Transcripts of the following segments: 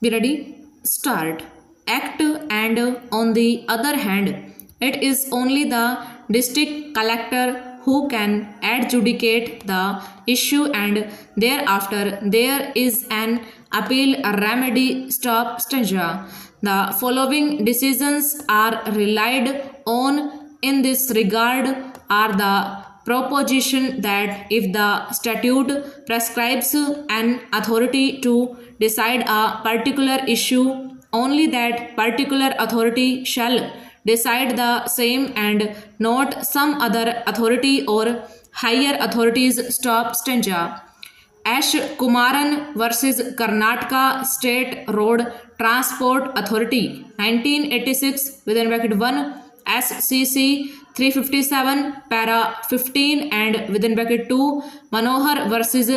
Be ready? Start. Act, and on the other hand, it is only the district collector who can adjudicate the issue, and thereafter there is an appeal remedy stop stanza. The following decisions are relied on in this regard are the proposition that if the statute prescribes an authority to decide a particular issue, only that particular authority shall decide the same and not some other authority or higher authorities. Stop stanza. Ash Kumaran versus Karnataka State Road Transport Authority 1986 within bracket 1 SCC 357 para 15 and within bracket 2 Manohar versus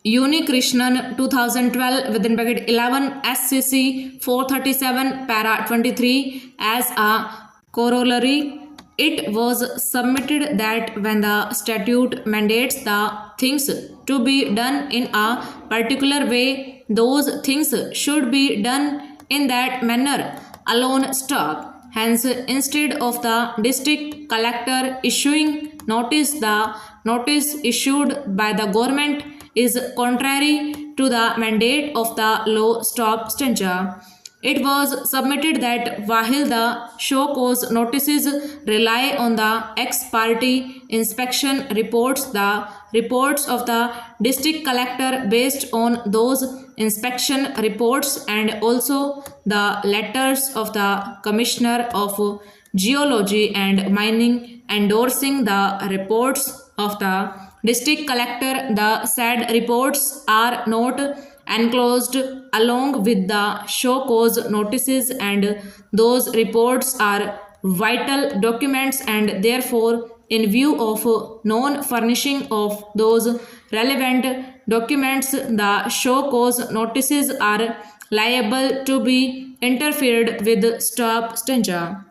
Unikrishnan 2012 within bracket 11 SCC 437 para 23 as a corollary. It was submitted that when the statute mandates the things to be done in a particular way, those things should be done in that manner alone. Stop. Hence, instead of the district collector issuing notice, the notice issued by the government is contrary to the mandate of the law. Stop stanza. It was submitted that while the show cause notices rely on the ex parte inspection reports, the reports of the district collector based on those inspection reports and also the letters of the Commissioner of Geology and Mining endorsing the reports of the district collector, the said reports are not enclosed along with the show cause notices, and those reports are vital documents, and therefore in view of non-furnishing of those relevant documents, the show cause notices are liable to be interfered with. Stop stanza.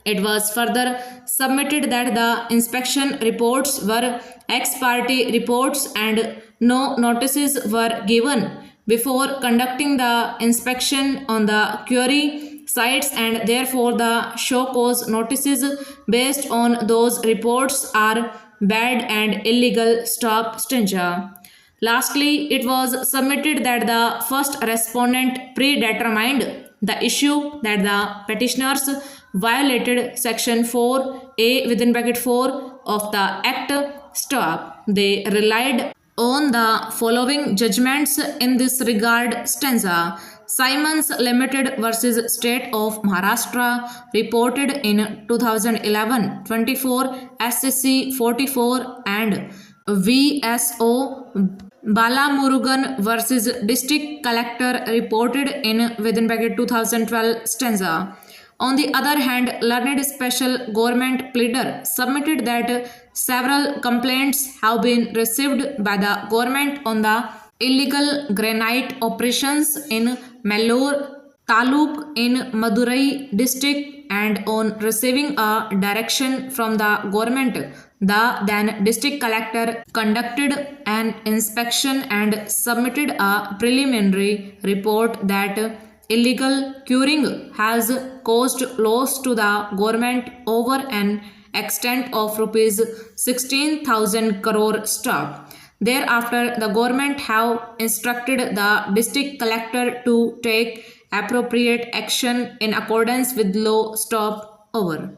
It was further submitted that the inspection reports were ex parte reports and no notices were given before conducting the inspection on the quarry sites, and therefore the show cause notices based on those reports are bad and illegal. Stop stanza. Lastly, it was submitted that the first respondent predetermined the issue that the petitioners violated section 4a within bracket 4 of the act. Stop. They relied on the following judgments in this regard. Stanza. Simons Limited versus State of Maharashtra reported in 2011 24 SCC 44 and VSO Balamurugan versus District Collector reported in within bracket 2012. Stanza. On the other hand, learned special government pleader submitted that several complaints have been received by the government on the illegal granite operations in Mellore Taluk in Madurai district, and on receiving a direction from the government, the then district collector conducted an inspection and submitted a preliminary report that illegal curing has caused loss to the government over an extent of rupees 16,000 crore. Stop. Thereafter, the government have instructed the district collector to take appropriate action in accordance with law. Stop. Over.